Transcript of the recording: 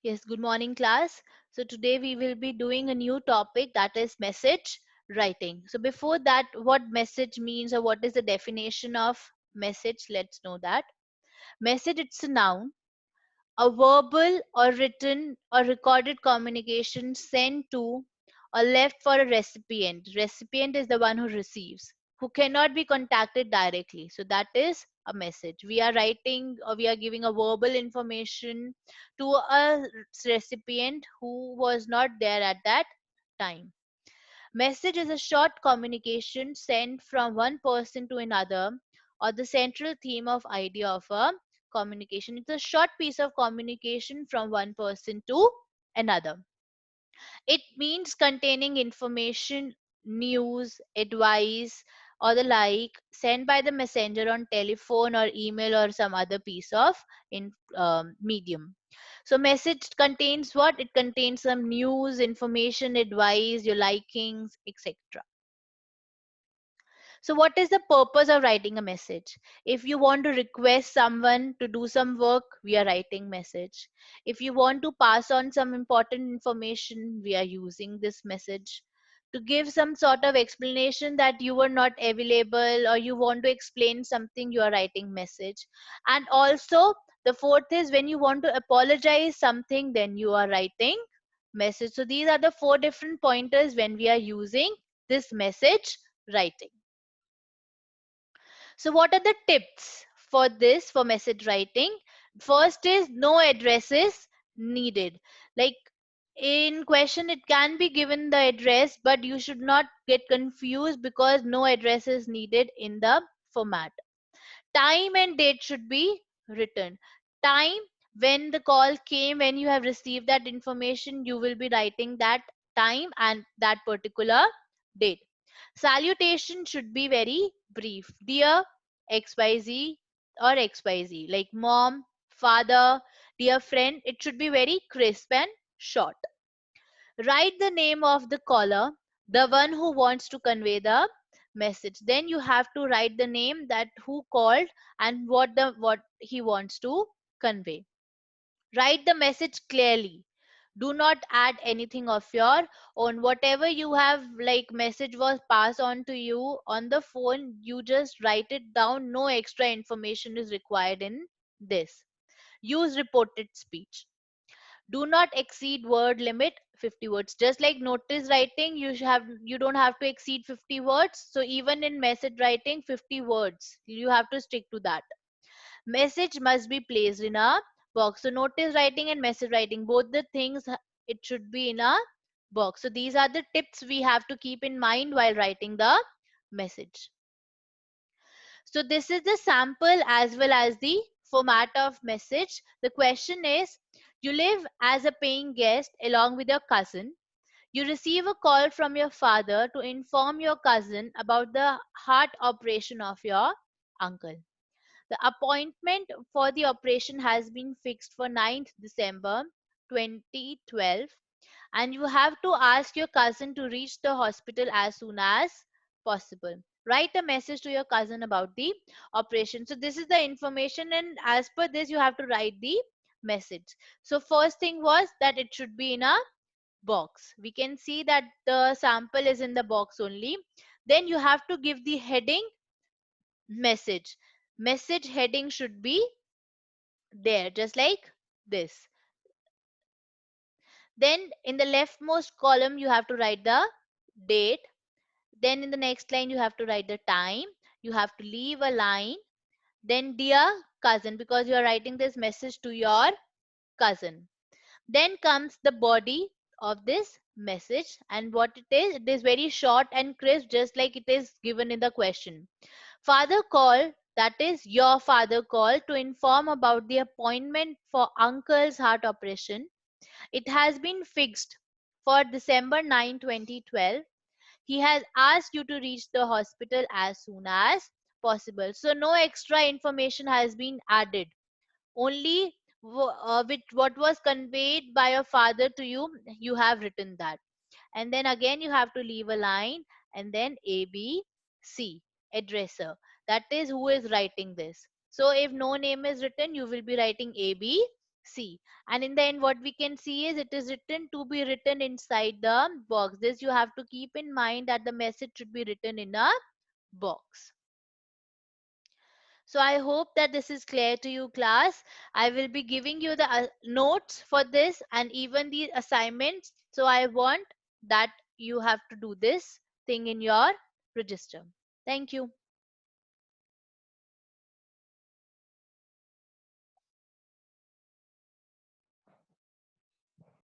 Yes, good morning, class. So, today we will be doing a new topic, that is message writing. So, before that, what message means or what is the definition of message? Let's know that. Message, it's a noun, a verbal or written or recorded communication sent to or left for a recipient. Recipient is the one who receives, who cannot be contacted directly. So that is a message. We are writing or we are giving a verbal information to a recipient who was not there at that time. Message is a short communication sent from one person to another, or the central theme of idea of a communication. It's a short piece of communication from one person to another. It means containing information, news, advice, or the like sent by the messenger on telephone or email or some other piece of medium. So, message contains what? It contains some news, information, advice, your likings, etc. So, what is the purpose of writing a message? If you want to request someone to do some work, we are writing message. If you want to pass on some important information, we are using this message. To give some sort of explanation that you were not available or you want to explain something, you are writing message. And also, the fourth is when you want to apologize something, then you are writing message. So, these are the four different pointers when we are using this message writing. So, what are the tips for this for message writing? First is no addresses needed. Like in question, it can be given the address, but you should not get confused because no address is needed in the format. Time and date should be written. Time, when the call came, when you have received that information, you will be writing that time and that particular date. Salutation should be very brief. Dear XYZ or XYZ, like mom, father, dear friend, it should be very crisp and short. Write the name of the caller, the one who wants to convey the message. Then you have to write the name that who called and what he wants to convey. Write the message clearly. Do not add anything of your own. Whatever you have, like message was passed on to you on the phone, you just write it down. No extra information is required in this. Use reported speech. Do not exceed word limit 50 words. Just like notice writing, you don't have to exceed 50 words. So even in message writing, 50 words, you have to stick to that. Message must be placed in a box. So notice writing and message writing, both the things, it should be in a box. So these are the tips we have to keep in mind while writing the message. So this is the sample as well as the format of message. The question is, you live as a paying guest along with your cousin. You receive a call from your father to inform your cousin about the heart operation of your uncle. The appointment for the operation has been fixed for 9th December 2012, and you have to ask your cousin to reach the hospital as soon as possible. Write a message to your cousin about the operation. So this is the information, and as per this you have to write the message. So first thing was that it should be in a box. We can see that the sample is in the box only. Then you have to give the heading message. Message heading should be there, just like this. Then in the leftmost column you have to write the date. Then in the next line you have to write the time. You have to leave a line. Then dear cousin, because you are writing this message to your cousin. Then comes the body of this message, and what it is very short and crisp, just like it is given in the question. Father called, that is your father called to inform about the appointment for uncle's heart operation. It has been fixed for December 9, 2012. He has asked you to reach the hospital as soon as possible. So no extra information has been added. Only with what was conveyed by your father to you, you have written that. And then again you have to leave a line, and then ABC, addresser. That is who is writing this. So if no name is written, you will be writing AB, C. And in the end, what we can see is it is written to be written inside the box. This you have to keep in mind, that the message should be written in a box. So I hope that this is clear to you, class. I will be giving you the notes for this and even the assignments. So I want that you have to do this thing in your register. Thank you.